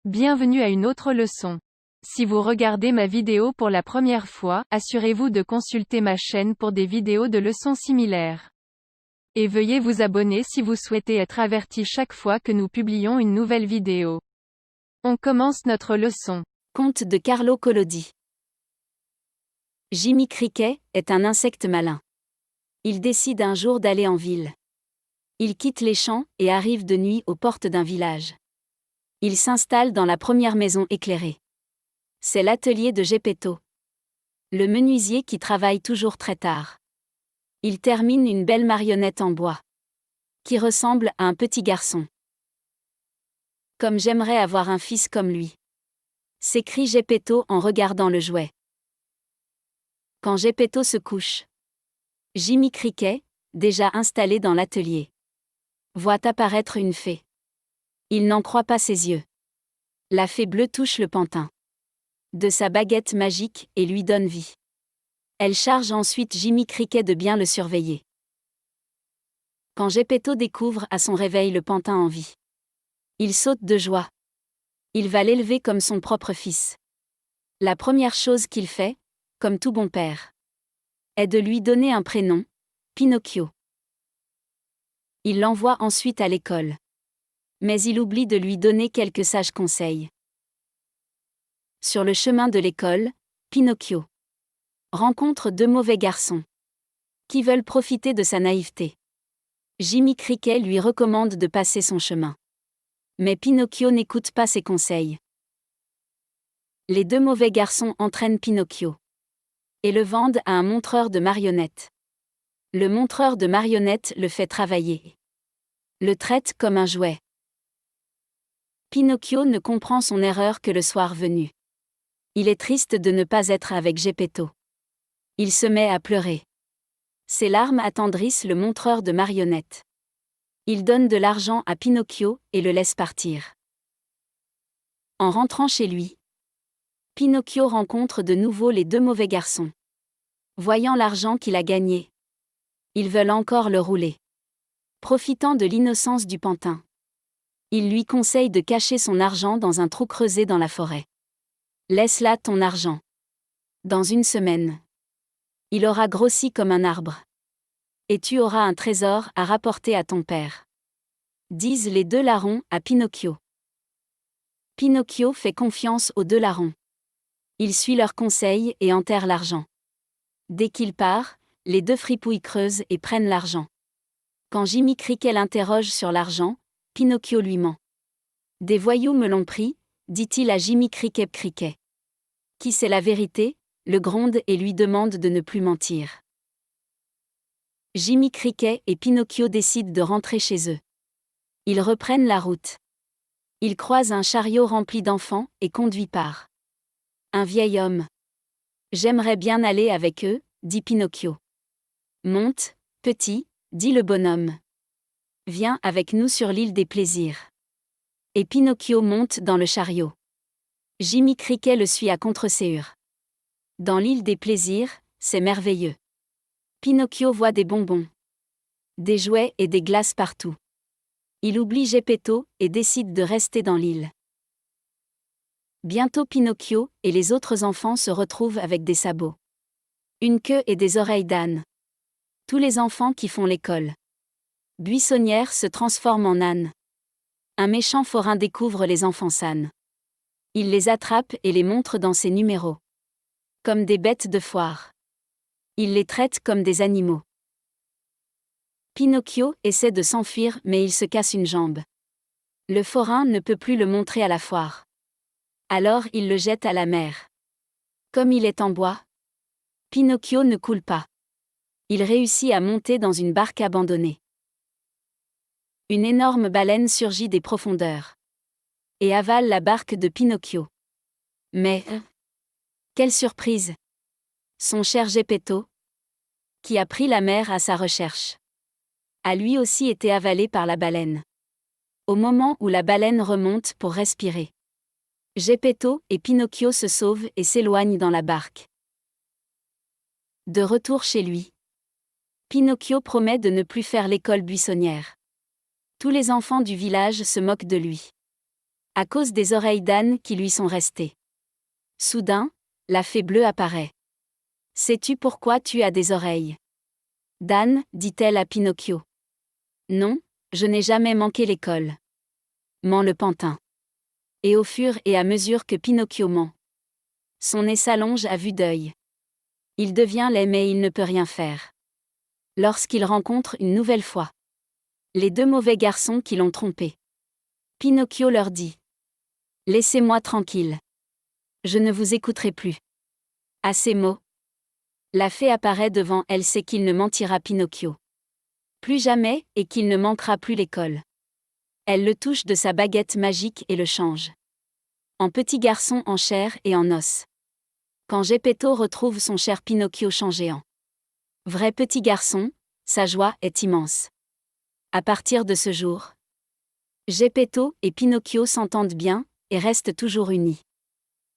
Bienvenue à une autre leçon. Si vous regardez ma vidéo pour la première fois, assurez-vous de consulter ma chaîne pour des vidéos de leçons similaires. Et veuillez vous abonner si vous souhaitez être averti chaque fois que nous publions une nouvelle vidéo. On commence notre leçon. Conte de Carlo Collodi. Jimmy Cricket est un insecte malin. Il décide un jour d'aller en ville. Il quitte les champs et arrive de nuit aux portes d'un village. Il s'installe dans la première maison éclairée. C'est l'atelier de Geppetto, le menuisier qui travaille toujours très tard. Il termine une belle marionnette en bois, qui ressemble à un petit garçon. Comme j'aimerais avoir un fils comme lui, s'écrie Geppetto en regardant le jouet. Quand Geppetto se couche, Jimmy Cricket, déjà installé dans l'atelier, voit apparaître une fée. Il n'en croit pas ses yeux. La fée bleue touche le pantin de sa baguette magique et lui donne vie. Elle charge ensuite Jimmy Cricket de bien le surveiller. Quand Geppetto découvre à son réveil le pantin en vie, il saute de joie. Il va l'élever comme son propre fils. La première chose qu'il fait, comme tout bon père, est de lui donner un prénom, Pinocchio. Il l'envoie ensuite à l'école. Mais il oublie de lui donner quelques sages conseils. Sur le chemin de l'école, Pinocchio rencontre deux mauvais garçons qui veulent profiter de sa naïveté. Jimmy Cricket lui recommande de passer son chemin. Mais Pinocchio n'écoute pas ses conseils. Les deux mauvais garçons entraînent Pinocchio et le vendent à un montreur de marionnettes. Le montreur de marionnettes le fait travailler. Le traite comme un jouet. Pinocchio ne comprend son erreur que le soir venu. Il est triste de ne pas être avec Geppetto. Il se met à pleurer. Ses larmes attendrissent le montreur de marionnettes. Il donne de l'argent à Pinocchio et le laisse partir. En rentrant chez lui, Pinocchio rencontre de nouveau les deux mauvais garçons. Voyant l'argent qu'il a gagné, ils veulent encore le rouler. Profitant de l'innocence du pantin, il lui conseille de cacher son argent dans un trou creusé dans la forêt. Laisse là ton argent. Dans une semaine, il aura grossi comme un arbre. Et tu auras un trésor à rapporter à ton père. Disent les deux larrons à Pinocchio. Pinocchio fait confiance aux deux larrons. Il suit leurs conseils et enterre l'argent. Dès qu'il part, les deux fripouilles creusent et prennent l'argent. Quand Jimmy Cricket l'interroge sur l'argent, Pinocchio lui ment. Des voyous me l'ont pris, dit-il à Jimmy Cricket. Qui sait la vérité, le gronde et lui demande de ne plus mentir. Jimmy Cricket et Pinocchio décident de rentrer chez eux. Ils reprennent la route. Ils croisent un chariot rempli d'enfants et conduit par un vieil homme. J'aimerais bien aller avec eux, dit Pinocchio. Monte, petit, dit le bonhomme. Viens avec nous sur l'île des plaisirs. Et Pinocchio monte dans le chariot. Jimmy Cricket le suit à contre-séhur. Dans l'île des plaisirs, c'est merveilleux. Pinocchio voit des bonbons, des jouets et des glaces partout. Il oublie Geppetto et décide de rester dans l'île. Bientôt Pinocchio et les autres enfants se retrouvent avec des sabots, une queue et des oreilles d'âne. Tous les enfants qui font l'école buissonnière se transforment en âne. Un méchant forain découvre les enfants sânes. Il les attrape et les montre dans ses numéros. Comme des bêtes de foire. Il les traite comme des animaux. Pinocchio essaie de s'enfuir mais il se casse une jambe. Le forain ne peut plus le montrer à la foire. Alors il le jette à la mer. Comme il est en bois, Pinocchio ne coule pas. Il réussit à monter dans une barque abandonnée. Une énorme baleine surgit des profondeurs et avale la barque de Pinocchio. Mais, quelle surprise! Son cher Geppetto, qui a pris la mer à sa recherche, a lui aussi été avalé par la baleine. Au moment où la baleine remonte pour respirer, Geppetto et Pinocchio se sauvent et s'éloignent dans la barque. De retour chez lui, Pinocchio promet de ne plus faire l'école buissonnière. Tous les enfants du village se moquent de lui. À cause des oreilles d'Anne qui lui sont restées. Soudain, la fée bleue apparaît. Sais-tu pourquoi tu as des oreilles? Dan, dit-elle à Pinocchio. Non, je n'ai jamais manqué l'école. Ment le pantin. Et au fur et à mesure que Pinocchio ment, son nez s'allonge à vue d'œil. Il devient laid mais il ne peut rien faire. Lorsqu'il rencontre une nouvelle fois les deux mauvais garçons qui l'ont trompé, Pinocchio leur dit: Laissez-moi tranquille. Je ne vous écouterai plus. À ces mots, la fée apparaît devant elle, sait qu'il ne mentira Pinocchio plus jamais et qu'il ne manquera plus l'école. Elle le touche de sa baguette magique et le change en petit garçon en chair et en os. Quand Geppetto retrouve son cher Pinocchio changé en vrai petit garçon, sa joie est immense. À partir de ce jour, Geppetto et Pinocchio s'entendent bien et restent toujours unis.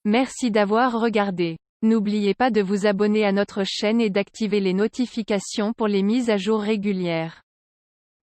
Merci d'avoir regardé. N'oubliez pas de vous abonner à notre chaîne et d'activer les notifications pour les mises à jour régulières.